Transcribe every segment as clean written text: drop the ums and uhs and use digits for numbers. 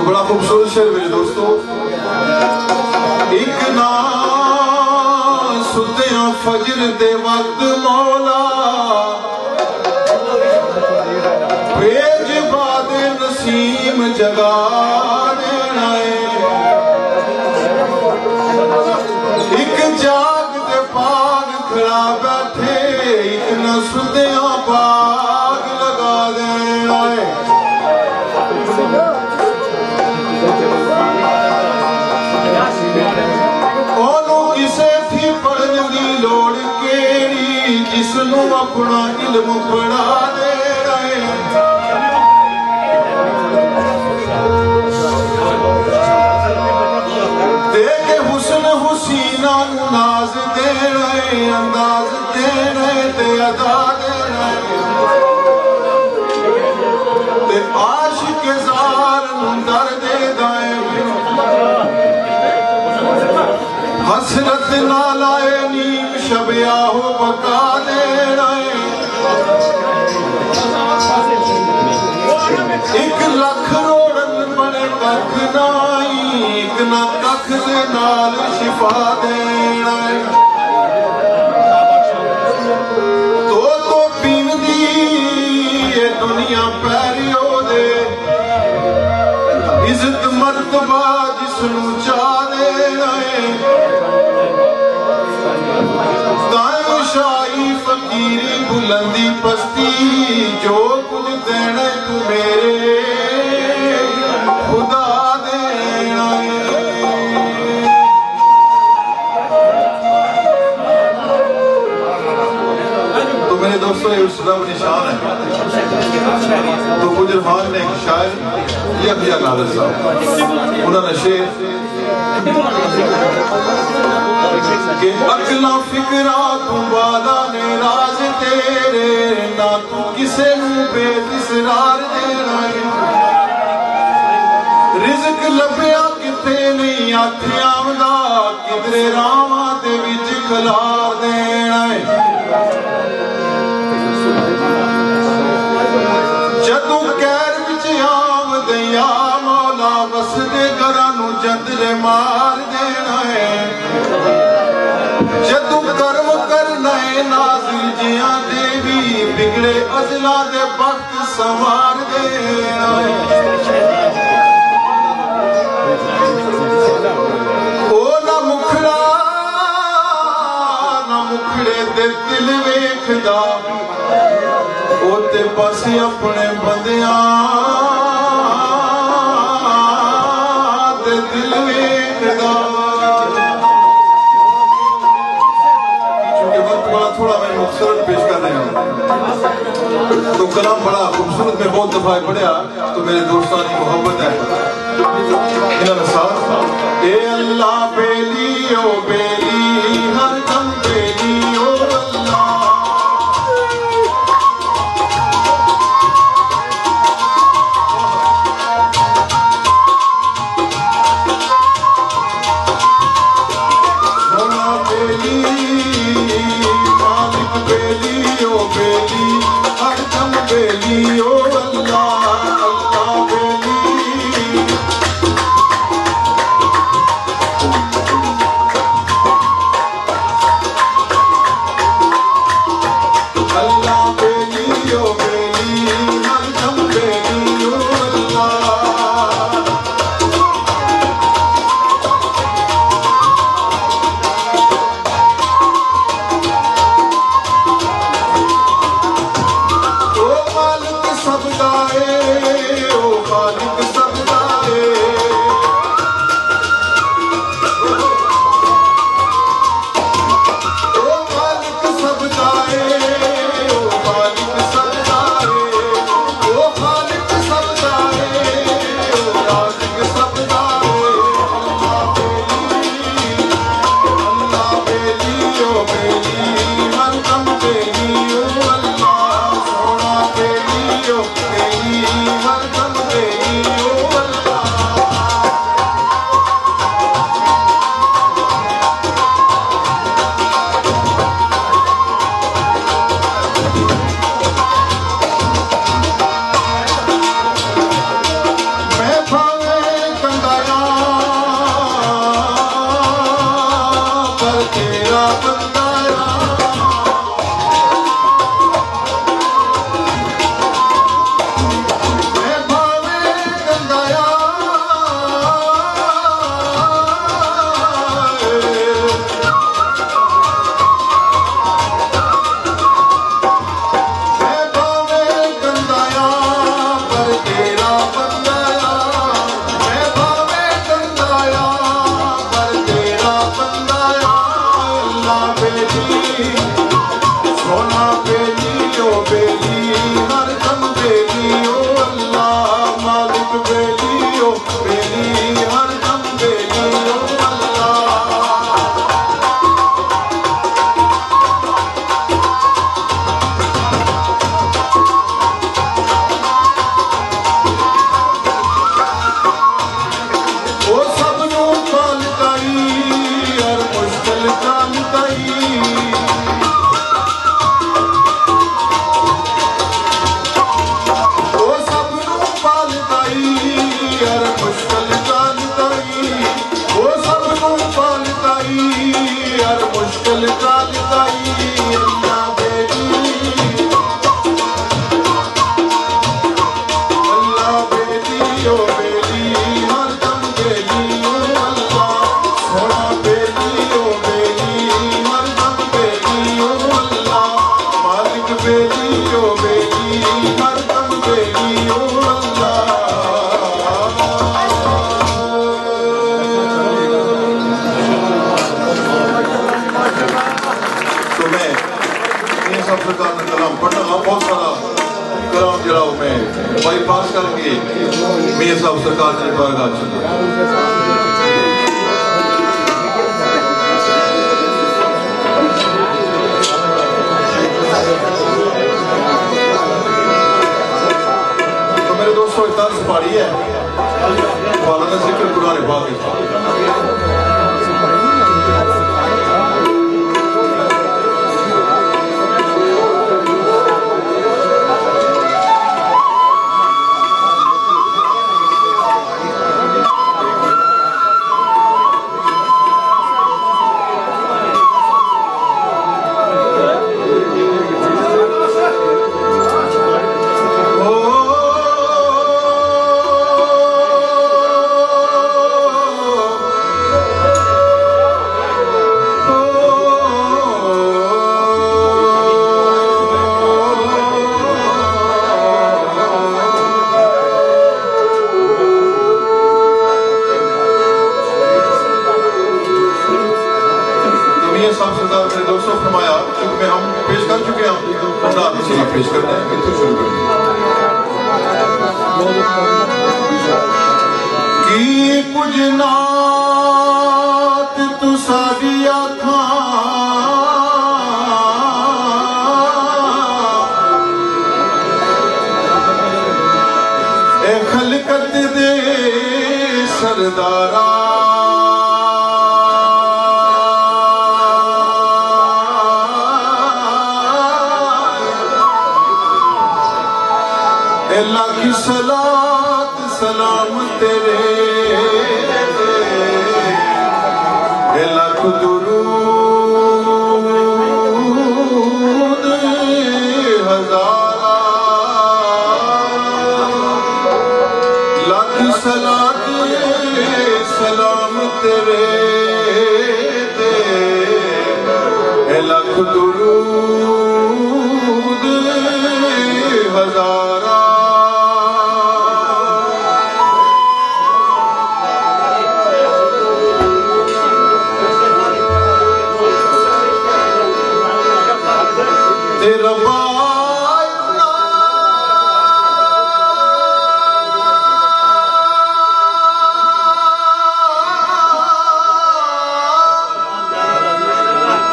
बड़ा खूबसूरत शेर मेरे दोस्तों। एक ना सुतिया फजर दे वक्त मौला भेज बाद नसीम जगा देना है। एक जाग दे पाग खड़ा बैठे एक न सुतिया पाग लगा देना है। किसे थी पढ़ने की लोड़ केड़ी जिसनू अपना इल्म पढ़ा दे रहे। देखे हुस्न हुसीना नाज दे रहे अंदाज दे रहे ते अदा दे रहे ते आशिक ज़ार दर दे दाए हसरत ना लाए नीम शबिया हो बका दे रहे। एक लख रोड़न बने कख नाई एक न कख दे नाल शिफा दे रहे। तो पीन दी ये दुनिया पैरियो दे इज्जत मर्तबा जिसनू चा दे रहे। शाही फकीरी बुलंदी पस्ती जो कुछ देना तू मेरे खुदा देना है। तो मेरे दोस्तों ये उसका निशान है। तो गुजरहान ने एक शायर यह किया नादर साहब उन्होंने शेर के अकला फिक्रा तू वादा ने राज तेरे ना तू किसे बेतिसरार देना है। रिज़्क लभया किथे नहीं आखे आमदा किधरे रावां दे विच खलार देना है। जदों कैर विच आमदे या मौला वसदे घरां नूं जंदरे मार देना है। जदू कर्म करना है नाज़िर जिया देवी बिगड़े अजला दे वक्त संवार देना है। ओ ना मुखड़े दे दिल वेखदा ओ ते बस अपने बंदियां दे दिल वेखदा। थोड़ा मैं मुख्तसरन पेश कर रहे हूँ तो कलाम बड़ा खूबसूरत में बहुत दफा पढ़िया तो मेरे दोस्तों की मोहब्बत है। इन्होंने साथ ए अल्लाह बेली ओ बेली हर दम बेली ओ अल्लाह मियां साहब सरकार की बारगाह चले। तो मेरे दोस्तों एक तर्ज पहाड़ी है, वाला का जिक्र कुरान पाक में। पेश करना है, कितने शुरू करें कि कुछ नात तू सादिया था ए खलकत दे सरदारा अल्लाह की सलात सलाम तेरे लाख दुरूद हजारा लाख सलात सलाम तेरे लाख दुरूद हजारा तेरा बायना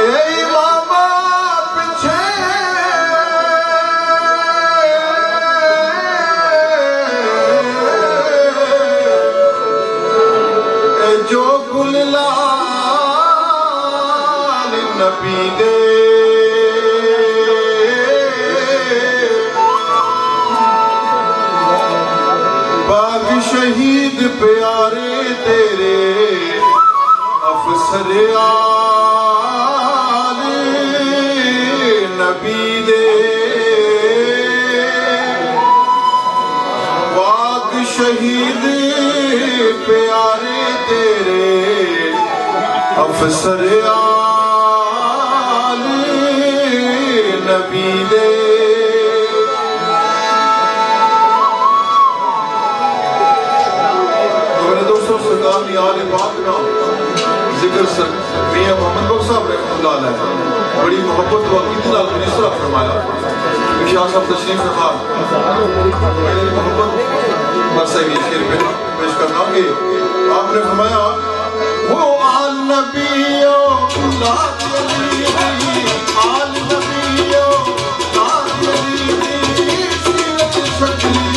ए मामा पीछे जो गुललाल नबी दे शहीद प्यारे तेरे अफसर आले नबी दे पाक शहीद प्यारे तेरे अफसर आले नबी दे सरकार ने आले पाक का जिक्र सर मियां मोहम्मद बख्श साहब रहमतुल्लाह अलैह बड़ी मोहब्बत व इतना मिसरा फरमाया। शाह साहब तशरीफ रखा मोहब्बत बस ये शेर पे पेश करना कि आपने फरमाया वो आल नबियो ला आल नबियो ला सीरत शक्ली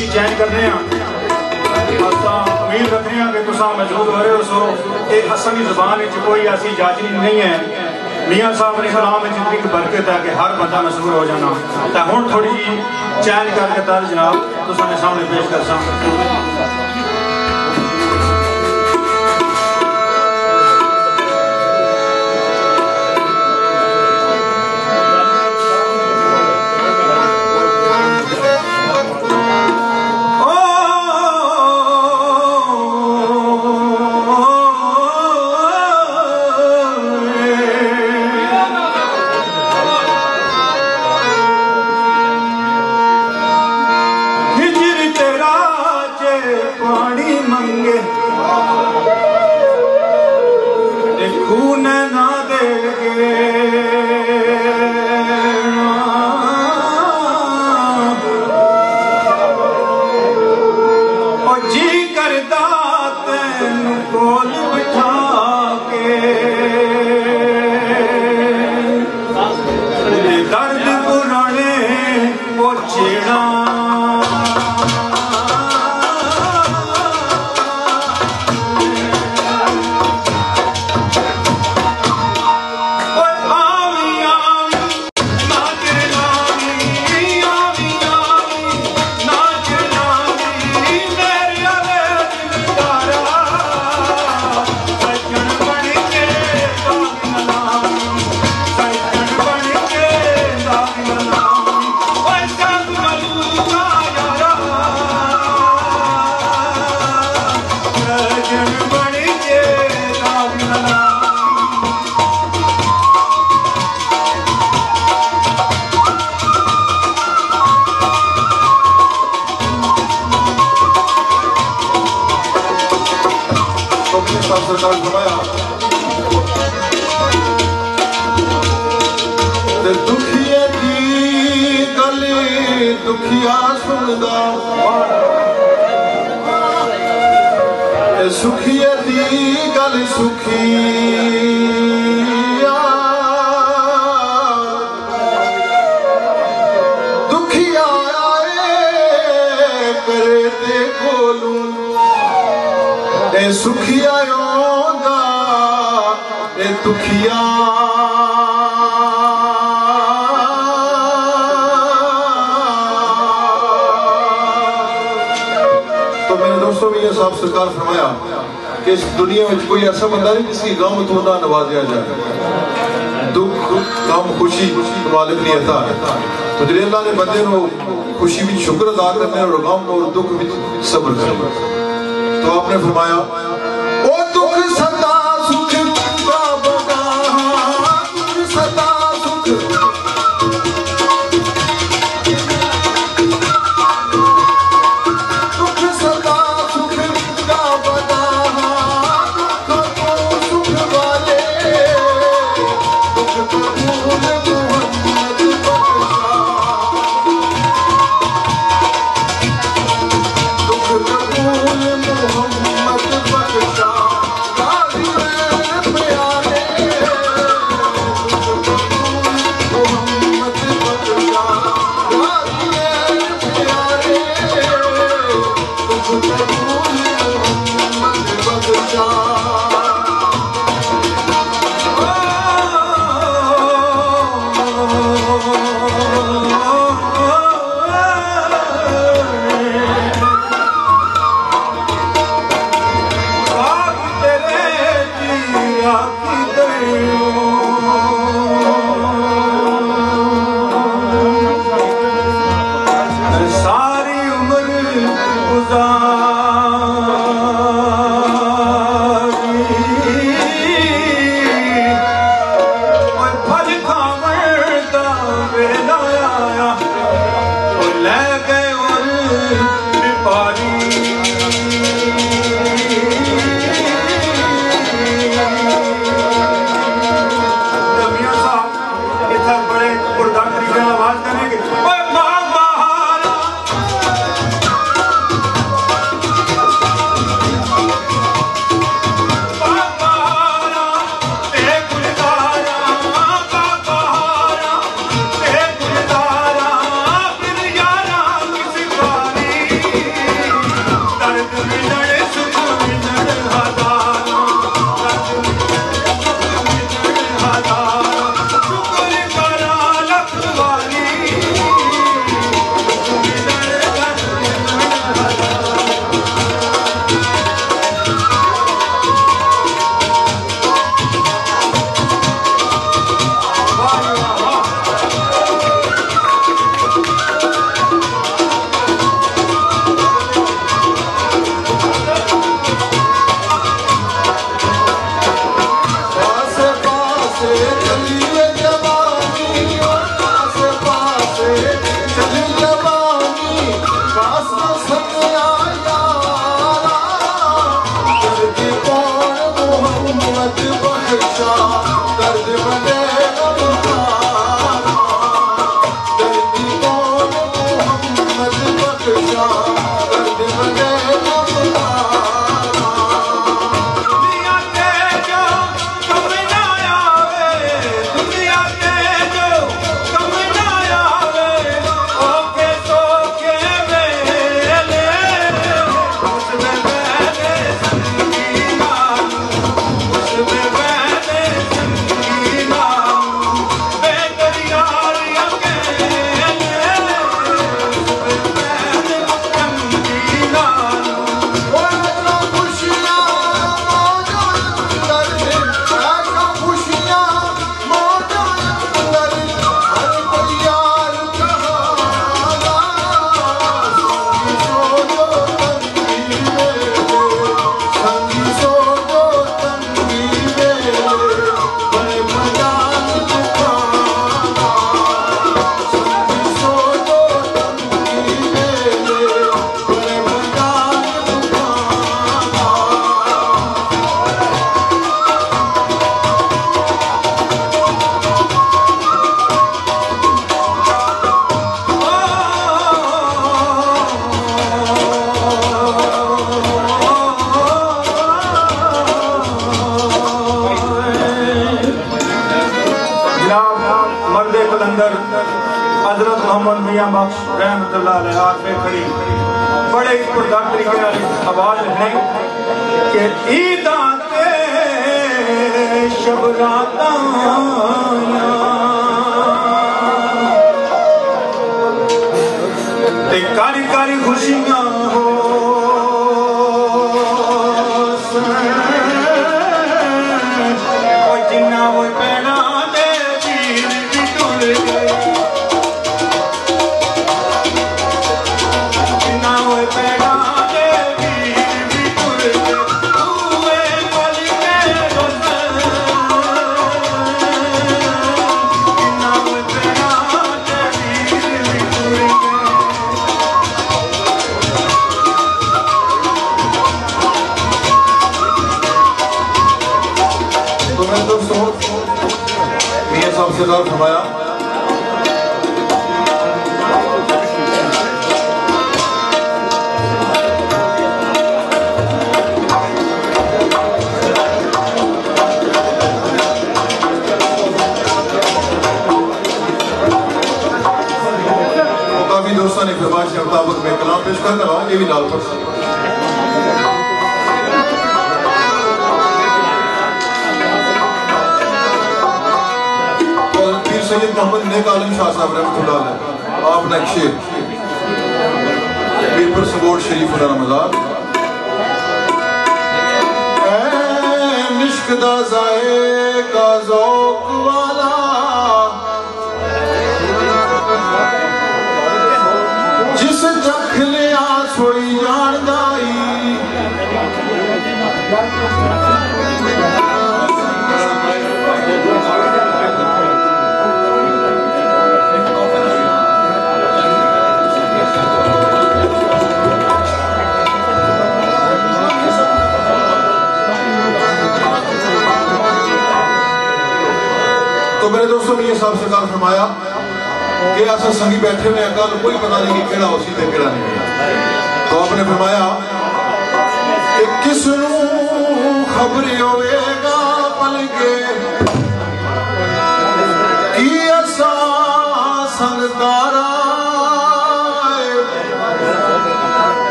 की चैन करने उम्मीद रखने कि तुम मौजूद हो रहे हो। सो एक हसन की जुबान कोई ऐसी जाची नहीं है। मियाँ साहब ने कलाम जितनी बरकत है कि हर बंदा मशहूर हो जाना। तो हुण थोड़ी जी चैन करके ताल जनाब तुसाने सामने पेश कर सा। दुखिया सुनदा सुखिया दी गल सुखिया दुखिया आए करे ते कोलू ए सुखिया रोंदा ए दुखिया साहब सरकार फरमाया कि इस दुनिया में कोई ऐसा बंदा नहीं जिसकी गम तो ना नवाजा जाए। दुख गम खुशी मालिक नहीं अता है। तो जिस अल्लाह ने बंदे को खुशी में शुक्र अदा करने और गम और दुख में सब्र करना। तो आपने फरमाया ओ दुख सदा सुख का बगा दुख सदा सुख बड़े तरीके आवाज है कि ईदा के शबराता कारी कारी खुशियां हो जिन्ना वो पैना दे वीर भी टुर गए सरकार फरमाया काफी दोस्तों ने फरमाइश के मुताबिक मैं कलाम पेश कर रहा हूँ, ये भी लाल पर सैयद मोहम्मद नेक आलम शाह साहब रहमतुल्लाह अलैह आपने एक शेर पीरपुर सगोड़ शरीफ उन्होंने मज़ार इश्क दा ज़ायका ज़ौक़ वाला जिस चख लिया सोई जानदाई तो मेरे दोस्तों ने ये साहब सरकार फरमाया कि ऐसा संगी बैठे हुए कल कोई पता नहीं कि केड़ा उसी ते केड़ा नहीं। तो आपने फरमाया कि किसनू खबर होवेगा पलके कि ऐसा संगतारा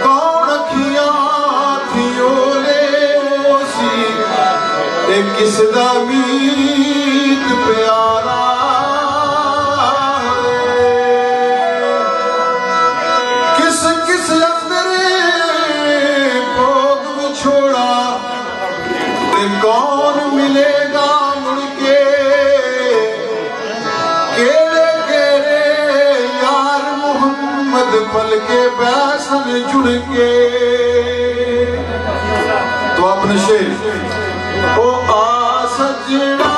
कौन अखियां थी ओले ओसी किस दा मीत प्यारा किस किस अंदर भोग छोड़ा ते कौन मिलेगा मुड़ के केड़े केड़े यार मोहम्मद पल के बैसन जुड़ के। तो अपने शेर ओ आ सजना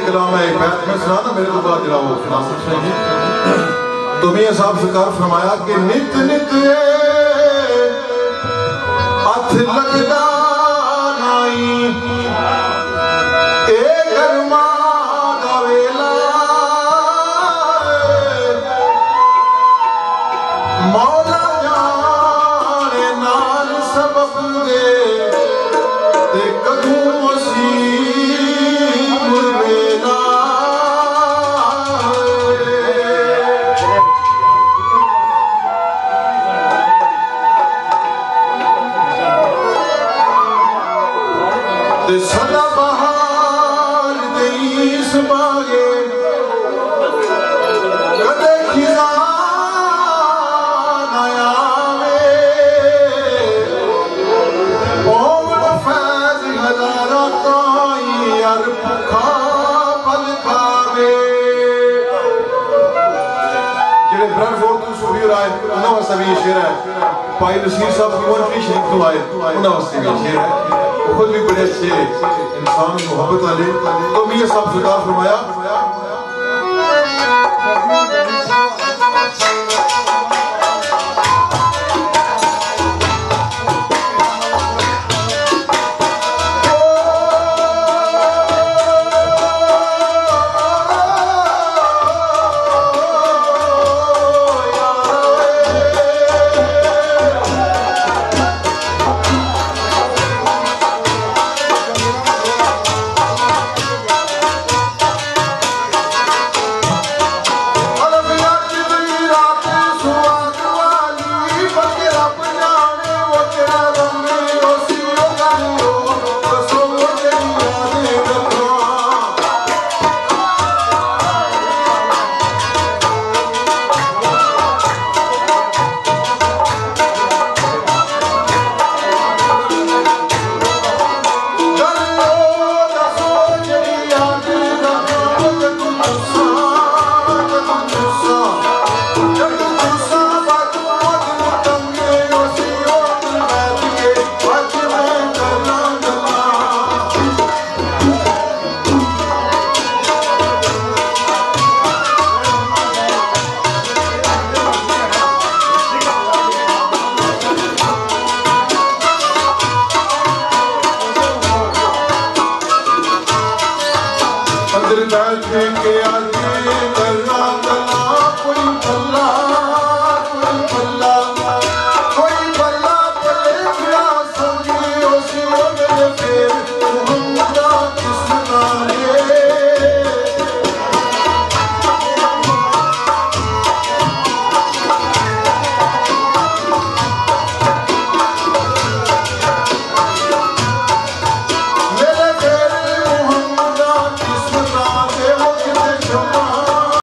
कलाम है बैत में सुना ना मेरे तो बाद जरा वो सुना सकते हैं। तो मियां साहब सरकार फरमाया कि नित नित हथ लगदा नाई ए गरमा दा वेला मौला जाने नाल सबब दे ते कदू असी मुरवेला ते सदा बहार देईस बागे कदे खिजा भाई नसीर साहब की शरीफ तो आए उन्होंने वास्ते भी शेर है, खुद भी बड़े अच्छे इंसान मोहब्बत वाले। तो मियां साहब सरकार फरमाया के आज